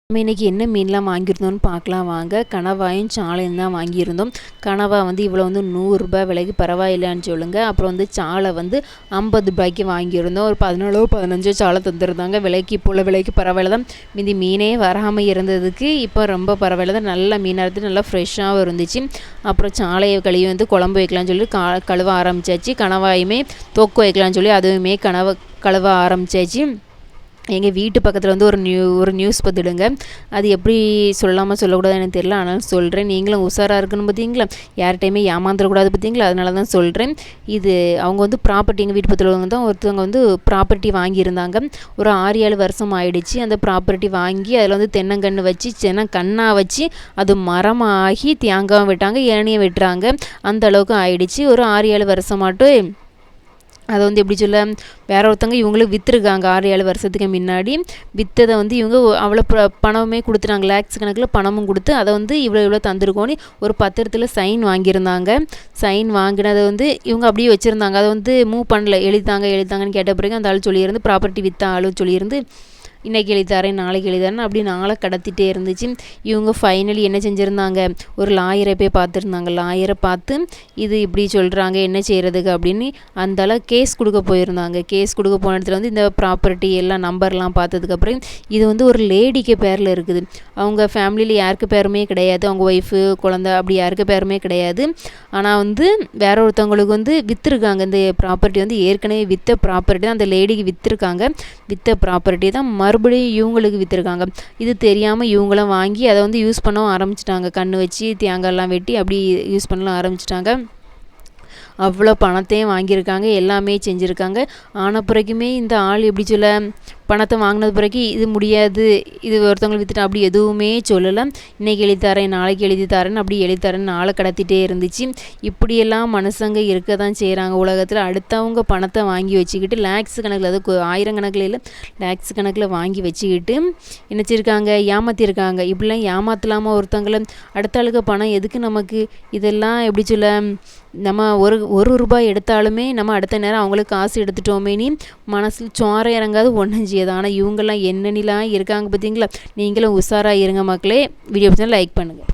நம்ம இன்றைக்கி என்ன மீன்லாம் வாங்கியிருந்தோம்னு பார்க்கலாம் வாங்க. கணவாயும் சாலையும் தான் வாங்கியிருந்தோம். கனவா இவ்வளோ 100 ரூபாய் விலைக்கு பரவாயில்லைன்னு சொல்லுங்கள். அப்புறம் சாலை 50 ரூபாய்க்கு வாங்கியிருந்தோம். ஒரு 14 15 சாலை தந்துருந்தாங்க. விலைக்கு இப்போ உள்ள விலைக்கு பரவாயில்ல தான். மீதி மீனே வராமல் இருந்ததுக்கு இப்போ ரொம்ப பரவாயில்ல தான். நல்ல மீனாக இருந்துச்சு, நல்லா ஃப்ரெஷ்ஷாகவும் இருந்துச்சு. அப்புறம் சாலையை கழுவி குழம்பு வைக்கலாம்னு சொல்லி கழுவ ஆரம்பித்தாச்சு. கணவாயுமே தொக்கு வைக்கலாம்னு சொல்லி அதுவுமே கழுவ ஆரம்பித்தாச்சு. எங்கள் வீட்டு பக்கத்தில் ஒரு நியூஸ் பார்த்துடுங்க. அது எப்படி சொல்லாமல் சொல்லக்கூடாது எனக்கு தெரியல, ஆனாலும் சொல்கிறேன். நீங்களும் உஷாராக இருக்கணும் பார்த்தீங்களா, யார்கிட்டையுமே ஏமாந்துடக்கூடாது பார்த்தீங்களா, அதனால தான் சொல்கிறேன். இது அவங்க ப்ராப்பர்ட்டி, எங்கள் வீட்டு பக்கத்தில் தான் ஒருத்தவங்க ப்ராப்பர்ட்டி வாங்கியிருந்தாங்க. ஒரு 6-7 வருஷம் ஆயிடுச்சு. அந்த ப்ராப்பர்ட்டி வாங்கி அதில் தென்னங்கன்று வச்சு கண்ணாக வச்சு அது மரமாகி தேங்காயும் வெட்டாங்க, ஏனையும் வெட்டுறாங்க. அந்த அளவுக்கு ஆயிடுச்சு. ஒரு 6-7 வருஷமாட்டும் அதை எப்படி சொல்ல, வேற ஒருத்தவங்க இவங்களுக்கு விற்றுருக்காங்க. 6-7 வருஷத்துக்கு முன்னாடி விற்றதை இவங்க அவ்வளோ பணமே கொடுத்துட்டாங்க. லேக்ஸ் கணக்கில் பணமும் கொடுத்து அதை இவ்வளோ தந்துருக்கோன்னு ஒரு பத்திரத்தில் சைன் வாங்கியிருந்தாங்க. சைன் வாங்கினதை இவங்க அப்படியே வச்சுருந்தாங்க. அதை மூவ் பண்ணல. எழுதித்தாங்கன்னு கேட்ட பிறகு அந்த ஆள் சொல்லியிருந்து, ப்ராப்பர்ட்டி விற்ற ஆளும் சொல்லியிருந்து, இன்றைக்கி எழுதித்தாரேன் நாளைக்கு எழுதித்தாரேன்னு அப்படி நாளை கடத்திட்டே இருந்துச்சு. இவங்க ஃபைனலி என்ன செஞ்சுருந்தாங்க, ஒரு லாயரை போய் பார்த்துருந்தாங்க. லாயரை பார்த்து இது இப்படி சொல்கிறாங்க, என்ன செய்கிறதுக்கு அப்படின்னு அந்தால கேஸ் கொடுக்க போயிருந்தாங்க. கேஸ் கொடுக்க போன இடத்துல இந்த ப்ராப்பர்ட்டி எல்லாம் நம்பர்லாம் பார்த்ததுக்கப்புறம் இது ஒரு லேடிக்கு பேரில் இருக்குது. அவங்க ஃபேமிலியில் யாருக்கு பேருமே கிடையாது. அவங்க ஒய்ஃபு குழந்தை அப்படி யாருக்கு பேருமே கிடையாது. ஆனால் வேற ஒருத்தவங்களுக்கு விற்றுருக்காங்க. இந்த ப்ராப்பர்ட்டி ஏற்கனவே விற்ற ப்ராப்பர்ட்டி தான் அந்த லேடிக்கு விற்றுருக்காங்க. விற்ற ப்ராப்பர்ட்டி தான் மறுபடியும் இவங்களுக்கு விற்றுருக்காங்க. இது தெரியாமல் இவங்களாம் வாங்கி அதை யூஸ் பண்ணவும் ஆரம்பிச்சிட்டாங்க. கண்ணு வச்சு தேங்காயெல்லாம் வெட்டி அப்படி யூஸ் பண்ணலாம் ஆரம்பிச்சிட்டாங்க. அவ்வளோ பணத்தையும் வாங்கியிருக்காங்க, எல்லாமே செஞ்சுருக்காங்க. ஆன பிறகுமே இந்த ஆள் எப்படி சொல்ல, பணத்தை வாங்கினது பிறகு இது முடியாது, இது ஒருத்தவங்களை விற்றுட்டா அப்படி எதுவுமே சொல்லலை. இன்றைக்கி எழுதித்தாரேன் நாளைக்கு எழுதித்தாரேன்னு அப்படி எழுதித்தாரேன்னு நாளை கடத்திட்டே இருந்துச்சு. இப்படியெல்லாம் மனுஷங்க இருக்க தான் செய்கிறாங்க உலகத்தில். அடுத்தவங்க பணத்தை வாங்கி வச்சுக்கிட்டு லேக்ஸ் கணக்கில், அது 1000 கணக்கில் இல்லை, லேக்ஸ் கணக்கில் வாங்கி வச்சுக்கிட்டு நினச்சிருக்காங்க, ஏமாற்றிருக்காங்க. இப்படிலாம் ஏமாற்றலாமா ஒருத்தவங்களை? அடுத்த ஆளுக்கு பணம் எதுக்கு நமக்கு? இதெல்லாம் எப்படி சொல்ல, நம்ம ஒரு ரூபாய் எடுத்தாலுமே நம்ம அடுத்த நேரம் அவங்களுக்கு காசு எடுத்துட்டோமேனி மனசில் சோற இறங்காது, ஒன்றும் செய்யாது. ஆனால் இவங்கெல்லாம் என்னென்னலாம் இருக்காங்க பார்த்தீங்களா. நீங்களும் உஷாராக இருங்க மக்களே. வீடியோ பிடிச்சா லைக் பண்ணுங்கள்.